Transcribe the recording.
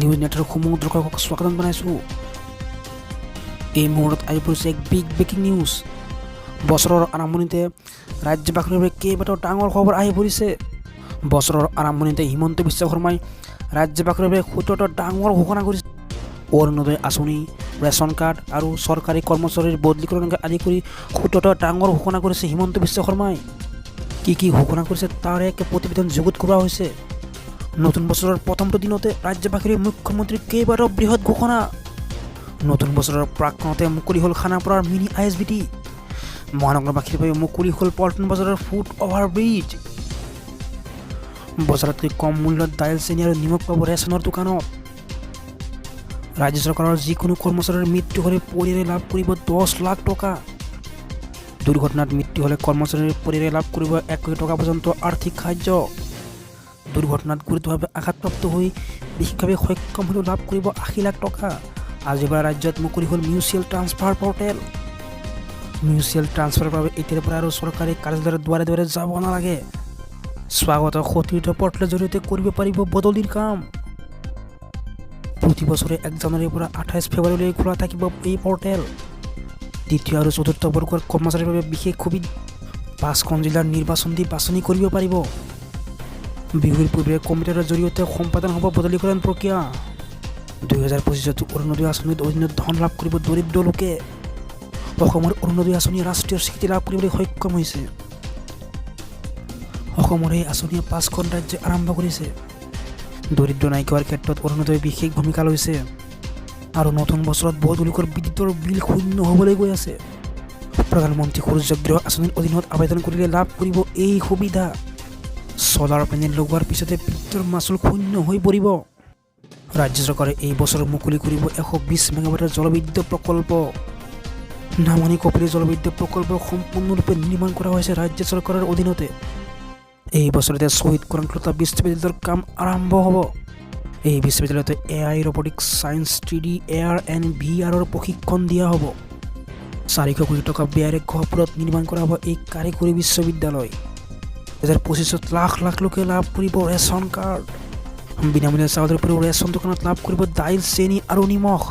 News নেটৱৰ্কসমূহ দৰ্শকক স্বাগতম জনাইছোঁ। এই মুহূৰ্তত আহি পৰিছে এক বিগ ব্ৰেকিং নিউজ। বছৰৰ আৰম্ভণিতে ৰাজ্যবাসীৰ বাবে কেইবাটাও ডাঙৰ খবৰ আহি পৰিছে। বছৰৰ আৰম্ভণিতে হিমন্ত বিশ্ব শৰ্মাই ৰাজ্যবাসীৰ বাবে 17টা ডাঙৰ ঘোষণা কৰিছে। অৰুণোদয় আঁচনি, ৰেচন কাৰ্ড আৰু চৰকাৰী কৰ্মচাৰীৰ বদলিকৰণকে আদি কৰি 17টা ডাঙৰ ঘোষণা কৰিছে হিমন্ত বিশ্ব শৰ্মাই। কি ঘোষণা কৰিছে তাৰ এক প্ৰতিবেদন যুগুত কৰোৱা হৈছে। নতুন বছৰৰ প্ৰথমটো দিনতে ৰাজ্যবাসীৰ মুখ্যমন্ত্ৰীৰ কেইবাটাও বৃহৎ ঘোষণা। নতুন বছৰৰ প্ৰাক্কণতে মুকলি হ'ল খানাপাৰাৰ মিনি ISBT। মহানগৰবাসীৰ বাবে মুকলি হ'ল পল্টন বজাৰৰ ফুট অভাৰব্ৰিজ। বজাৰতকৈ কম মূল্যত দাইল, চেনি আৰু নিমখ পাব ৰেচনৰ দোকানত। ৰাজ্য চৰকাৰৰ যিকোনো কৰ্মচাৰীৰ মৃত্যু হ'লে পৰিয়ালে লাভ কৰিব 10 লাখ টকা। দুৰ্ঘটনাত মৃত্যু হ'লে কৰ্মচাৰীৰ পৰিয়ালে লাভ কৰিব 1 কোটি টকা পৰ্যন্ত আৰ্থিক সাহায্য। দুৰ্ঘটনাত গুৰুতৰভাৱে আঘাতপ্ৰাপ্ত হৈ বিশেষভাৱে সক্ষম হ'লেও লাভ কৰিব 80 লাখ টকা। আজিৰ পৰা ৰাজ্যত মুকলি হ'ল মিউচুৱেল ট্ৰান্সফাৰ পৰ্টেল। মিউচুৱেল ট্ৰান্সফাৰৰ বাবে এতিয়াৰ পৰা আৰু চৰকাৰী কাৰ্যালয়ৰ দুৱাৰে দুৱাৰে যাব নালাগে। স্বাগত সতীৰ্থ পৰ্টেলৰ জৰিয়তে কৰিব পাৰিব বদলিৰ কাম। প্ৰতি বছৰে 1 জানুৱাৰীৰ পৰা 28 ফেব্ৰুৱাৰীলৈ খোলা থাকিব এই পৰ্টেল। তৃতীয় আৰু চতুৰ্থ বৰ্গৰ কৰ্মচাৰীৰ বাবে বিশেষ সুবিধা। 5খন জিলাৰ নিৰ্বাচন দি বাছনি কৰিব পাৰিব। বিহুৰ পূৰ্বে কম্পিউটাৰৰ জৰিয়তে সম্পাদন হ'ব বদলীকৰণ প্ৰক্ৰিয়া। 2025 অৰুণোদয় আঁচনিৰ অধীনত ধন লাভ কৰিব দৰিদ্ৰ লোকে। অসমৰ অৰুণোদয় আঁচনিয়ে ৰাষ্ট্ৰীয় স্বীকৃতি লাভ কৰিবলৈ সক্ষম হৈছে। অসমৰ এই আঁচনিয়ে 5খন ৰাজ্যই আৰম্ভ কৰিছে। দৰিদ্ৰ নাইকিয়াৰ ক্ষেত্ৰত অৰুণোদয়ে বিশেষ ভূমিকা লৈছে। আৰু নতুন বছৰত বহুতো লোকৰ বিদ্যুতৰ বিল শূন্য হ'বলৈ গৈ আছে। প্ৰধানমন্ত্ৰী সূৰ্যগৃহ আঁচনিৰ অধীনত আবেদন কৰিলে লাভ কৰিব এই সুবিধা। ছলাৰ পেনেল লগোৱাৰ পিছতে বিদ্যুতৰ মাচুল শূন্য হৈ পৰিব। ৰাজ্য চৰকাৰে এই বছৰ মুকলি কৰিব 120 মেগাৱাটৰ জলবিদ্যুৎ প্ৰকল্প। নামনি কপিলী জলবিদ্যুৎ প্ৰকল্প সম্পূৰ্ণৰূপে নিৰ্মাণ কৰা হৈছে ৰাজ্য চৰকাৰৰ অধীনতে। এই বছৰতে শ্বহীদ কনকলতা বিশ্ববিদ্যালয়ৰ কাম আৰম্ভ হ'ব। এই বিশ্ববিদ্যালয়তে AI robotics, science, 3D, AR and VR প্ৰশিক্ষণ দিয়া হ'ব। 400 কোটি টকা ব্যয়েৰে গহপুৰত নিৰ্মাণ কৰা হ'ব এই কাৰিকৰী বিশ্ববিদ্যালয়। 2025 লাখ লাখ লোকে লাভ কৰিব ৰেচন কাৰ্ড। বিনামূলীয়া চাউলৰ উপৰিও ৰেচন দোকানত লাভ কৰিব দাইল, চেনি আৰু নিমখ।